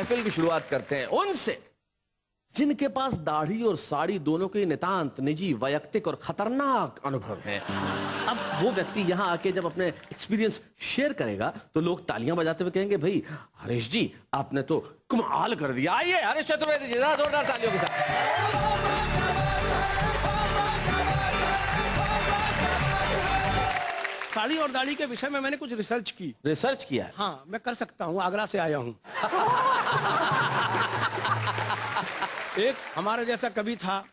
महफिल की शुरुआत करते हैं उनसे जिनके पास दाढ़ी और साड़ी दोनों के नितांत निजी, वैयक्तिक और खतरनाक अनुभव हैं। अब वो व्यक्ति यहां आके जब अपने एक्सपीरियंस शेयर करेगा तो लोग तालियां बजाते हुए कहेंगे, भाई हरीश जी आपने तो कमाल कर दिया। आइए हरीश चतुर्वेदी जी, जोरदार तालियों के साथ। साड़ी और दाढ़ी के विषय में मैंने कुछ रिसर्च की। रिसर्च किया है? हाँ, मैं कर सकता हूँ, आगरा से आया हूँ। एक हमारा जैसा कवि था,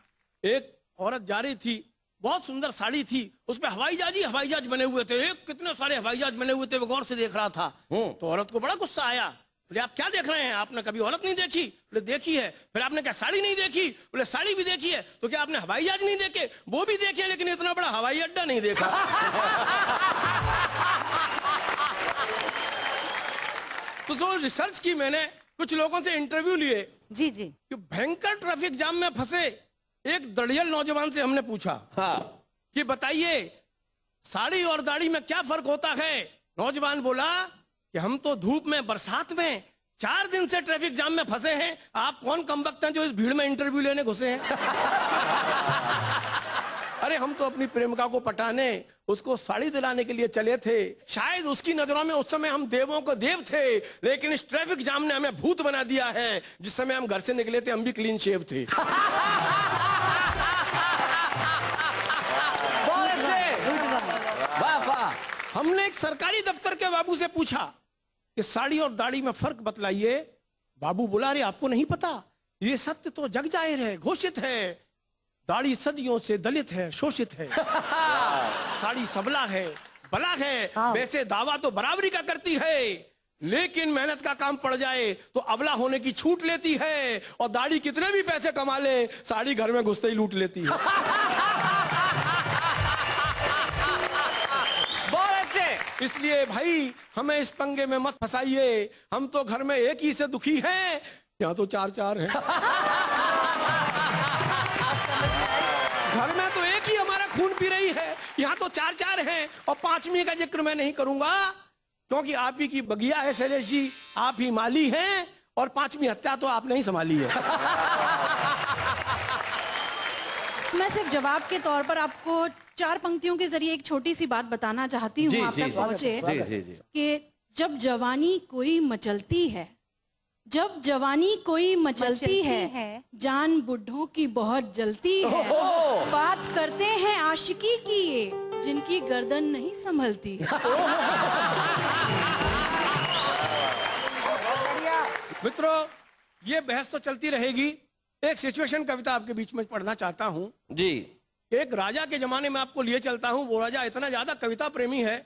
एक औरत जा रही थी, बहुत सुंदर साड़ी थी, उसमें हवाई जहाज बने हुए थे, एक कितने सारे हवाई जहाज बने हुए थे, वो गौर से देख रहा था। तो औरत को बड़ा गुस्सा आया। बोले आप क्या देख रहे हैं, आपने कभी औरत नहीं देखी? बोले देखी है। फिर आपने क्या साड़ी नहीं देखी? बोले साड़ी भी देखी है। तो क्या आपने हवाई जहाज नहीं देखे? वो भी देखे, लेकिन इतना बड़ा हवाई अड्डा नहीं देखा। तो जो रिसर्च की मैंने, कुछ लोगों से इंटरव्यू लिए जी जी, कि भयंकर ट्रैफिक जाम में फंसे एक दड़ियल नौजवान से हमने पूछा कि बताइए साड़ी और दाढ़ी में क्या फर्क होता है। नौजवान बोला कि हम तो धूप में, बरसात में 4 दिन से ट्रैफिक जाम में फंसे हैं, आप कौन कमबख्त हैं जो इस भीड़ में इंटरव्यू लेने घुसे हैं। अरे हम तो अपनी प्रेमिका को पटाने, उसको साड़ी दिलाने के लिए चले थे। शायद उसकी नजरों में उस समय हम देवों को देव थे, लेकिन इस ट्रैफिक जाम ने हमें भूत बना दिया है। जिस समय हम घर से निकले थे हम भी क्लीन शेव थे। हमने एक सरकारी दफ्तर के बाबू से पूछा कि साड़ी और दाढ़ी में फर्क बतलाइए। बाबू बोला, अरे आपको नहीं पता, ये सत्य तो जग जाहिर है, घोषित है। दाढ़ी सदियों से दलित है, शोषित है। साड़ी सबला है, बला है। वैसे दावा तो बराबरी का करती है, लेकिन मेहनत का काम पड़ जाए तो अबला होने की छूट लेती है। और दाढ़ी कितने भी पैसे कमा ले, साड़ी घर में घुसते ही लूट लेती है। बहुत अच्छे। इसलिए भाई हमें इस पंगे में मत फंसाइए। हम तो घर में एक ही से दुखी हैं, यहाँ तो 4-4 हैं। घर में तो एक ही हमारा खून पी रही है, यहाँ तो 4-4 हैं। और 5वीं का जिक्र मैं नहीं करूंगा, क्योंकि आप ही की बगिया है शैलेश जी, आप ही माली हैं, और 5वीं हत्या तो आपने ही संभाली है। मैं सिर्फ जवाब के तौर पर आपको 4 पंक्तियों के जरिए एक छोटी सी बात बताना चाहती हूँ, आप तक पहुंचे कि जब जवानी कोई मचलती है, जब जवानी कोई मचलती है, जान बुढ़ों की बहुत जलती है। बात करते हैं आशिकी की ये, जिनकी गर्दन नहीं संभलती है। मित्रों, ये बहस तो चलती रहेगी। एक सिचुएशन कविता आपके बीच में पढ़ना चाहता हूँ जी। एक राजा के जमाने में आपको लिए चलता हूँ। वो राजा इतना ज्यादा कविता प्रेमी है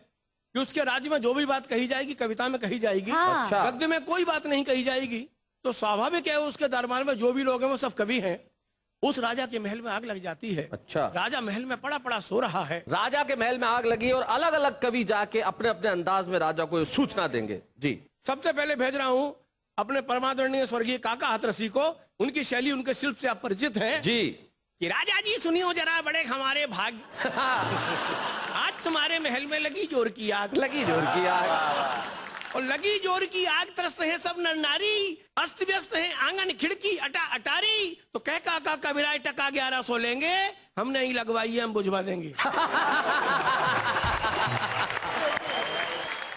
कि उसके राज्य में जो भी बात कही जाएगी कविता में कही जाएगी। अच्छा। गद्य में कोई बात नहीं कही जाएगी। तो स्वाभाविक है उसके दरबार में जो भी लोग हैं वो सब कवि हैं। उस राजा के महल में आग लग जाती है। अच्छा। राजा महल में पड़ा सो रहा है। राजा के महल में आग लगी और अलग अलग कवि जाके अपने अपने अंदाज में राजा को सूचना देंगे। जी। सबसे पहले भेज रहा हूँ अपने परमादरणीय स्वर्गीय काका हाथरसी को। उनकी शैली, उनके शिल्प से आप परिचित हैं जी। कि राजा जी सुनियो जरा बड़े हमारे भाग्य, आज तुम्हारे महल में लगी जोर की आग। लगी जोर की आग। और लगी जोर की आग, त्रस्त है सब नर नारी, अस्त व्यस्त है आंगन खिड़की अटारी। तो कह काका कबीरा टका 1100 लेंगे, हमने ही लगवाई है, हम बुझवा देंगे।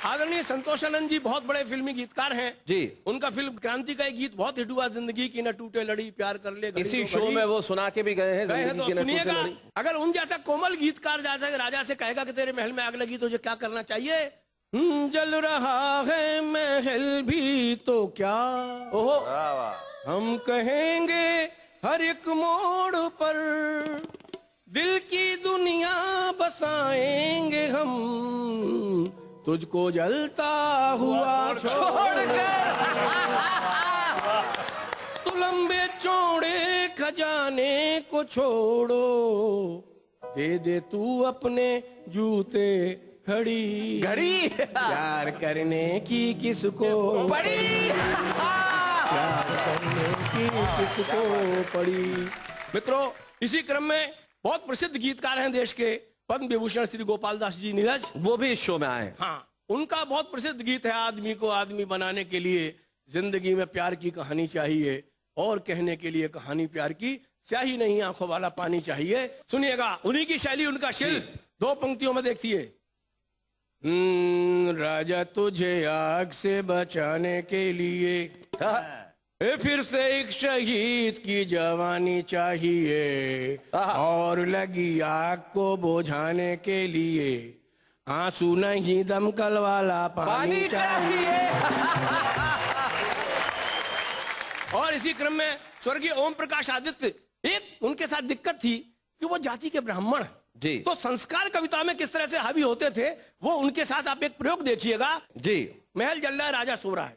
आदरणीय संतोषानंद जी बहुत बड़े फिल्मी गीतकार हैं जी। उनका फिल्म क्रांति का एक गीत बहुत हिट हुआ, जिंदगी की न टूटे लड़ी, प्यार कर ले। इसी शो में वो सुना के भी गए हैं। तो सुनिएगा, अगर उन जैसा कोमल गीतकार राजा से कहेगा कि तेरे महल में आग लगी, तुझे क्या करना चाहिए? जल रहा है महल भी तो क्या, ओहो हम कहेंगे हर एक मोड़ पर, दिल की दुनिया बसाएंगे हम, तुझको जलता हुआ छोड़कर। तू लंबे चौड़े खजाने को छोड़ो, दे तू अपने जूते घड़ी घड़ी। प्यार करने की किसको पड़ी, प्यार करने की किसको पड़ी। मित्रों, इसी क्रम में बहुत प्रसिद्ध गीतकार हैं देश के, पद्म विभूषण श्री गोपाल दास जी नीरज, वो भी इस शो में आए। हाँ, उनका बहुत प्रसिद्ध गीत है, आदमी को आदमी बनाने के लिए जिंदगी में प्यार की कहानी चाहिए और कहने के लिए कहानी प्यार की स्याही नहीं, आंखों वाला पानी चाहिए। सुनिएगा उन्हीं की शैली, उनका शिल, 2 पंक्तियों में देखिए। राजा तुझे आग से बचाने के लिए फिर से एक शहीद की जवानी चाहिए, और लगी आग को बुझाने के लिए आंसू नहीं दमकल वाला पानी चाहिए। और इसी क्रम में स्वर्गीय ओम प्रकाश आदित्य, एक उनके साथ दिक्कत थी कि वो जाति के ब्राह्मण जी, तो संस्कार कविता में किस तरह से हावी होते थे, वो उनके साथ आप एक प्रयोग देखिएगा जी। महल जल रहा है, राजा सो रहा है,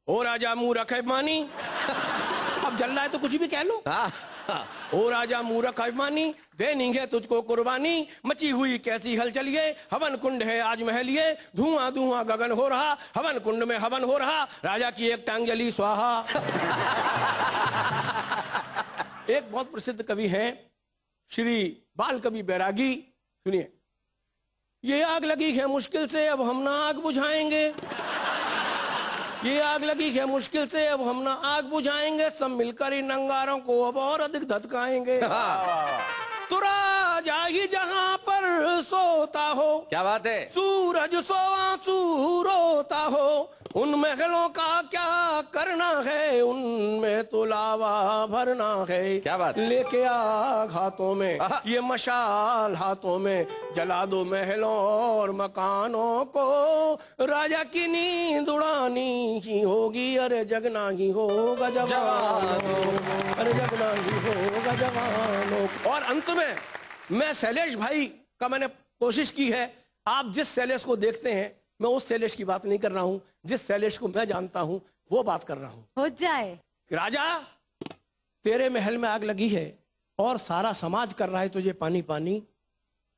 ओ राजा मुंह रखे मानी। अब जल रहा है तो कुछ भी कह लो। ओ राजा मुंह रखे मानी, देनी है तुझको कुर्बानी, मची हुई कैसी हलचल ये, हवन कुंड है आज महल ये, धुआं धुआं गगन हो रहा, हवन कुंड में हवन हो रहा, राजा की एक टांग जली स्वाहा। एक बहुत प्रसिद्ध कवि हैं श्री बाल कवि बैरागी, सुनिए। ये आग लगी है मुश्किल से अब हम ना आग बुझाएंगे, ये आग लगी है मुश्किल से अब हम ना आग बुझाएंगे, सब मिलकर इन अंगारों को अब और अधिक धधकाएंगे। तो राजा ही जहां पर सोता हो, क्या बात है, सूरज सोआ रोता हो, उन महलों का क्या करना है, उनमें तो लावा भरना है। क्या बात, लेके आग हाथों में, ये मशाल हाथों में, जला दो महलों और मकानों को, राजा की नींद उड़ानी ही होगी, अरे जगना ही होगा जवानों, अरे जगना ही होगा जवानों। और अंत में मैं शैलेश भाई का मैंने कोशिश की है, आप जिस शैलेश को देखते हैं मैं उस शैलेश की बात नहीं कर रहा हूं, जिस शैलेश को मैं जानता हूं वो बात कर रहा हूं। हो जाए। राजा तेरे महल में आग लगी है और सारा समाज कर रहा है तुझे पानी पानी,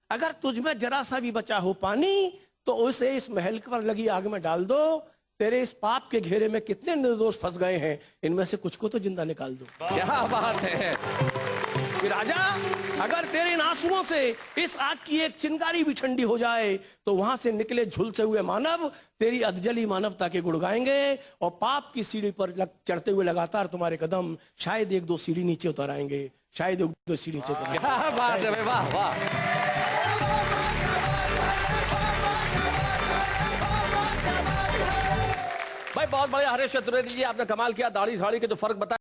अगर तुझ में जरा सा भी बचा हो पानी तो उसे इस महल पर लगी आग में डाल दो, तेरे इस पाप के घेरे में कितने निर्दोष फंस गए हैं, इनमें से कुछ को तो जिंदा निकाल दो। क्या बात है कि राजा अगर तेरे इन आंसुओं से इस आग की एक चिंगारी भी ठंडी हो जाए तो वहां से निकले झुलसे हुए मानव तेरी अधजली मानवता के गुण गाएंगे, और पाप की सीढ़ी पर चढ़ते हुए लगातार तुम्हारे कदम शायद 1-2 सीढ़ी नीचे उतर आएंगे, शायद 1-2 सीढ़ी नीचे उतर आएंगे। क्या बात है, वाह वाह। भाई बहुत बढ़िया हरीश चतुर्वेदी जी, आपने कमाल किया, दाढ़ी साड़ी के जो फर्क बताया।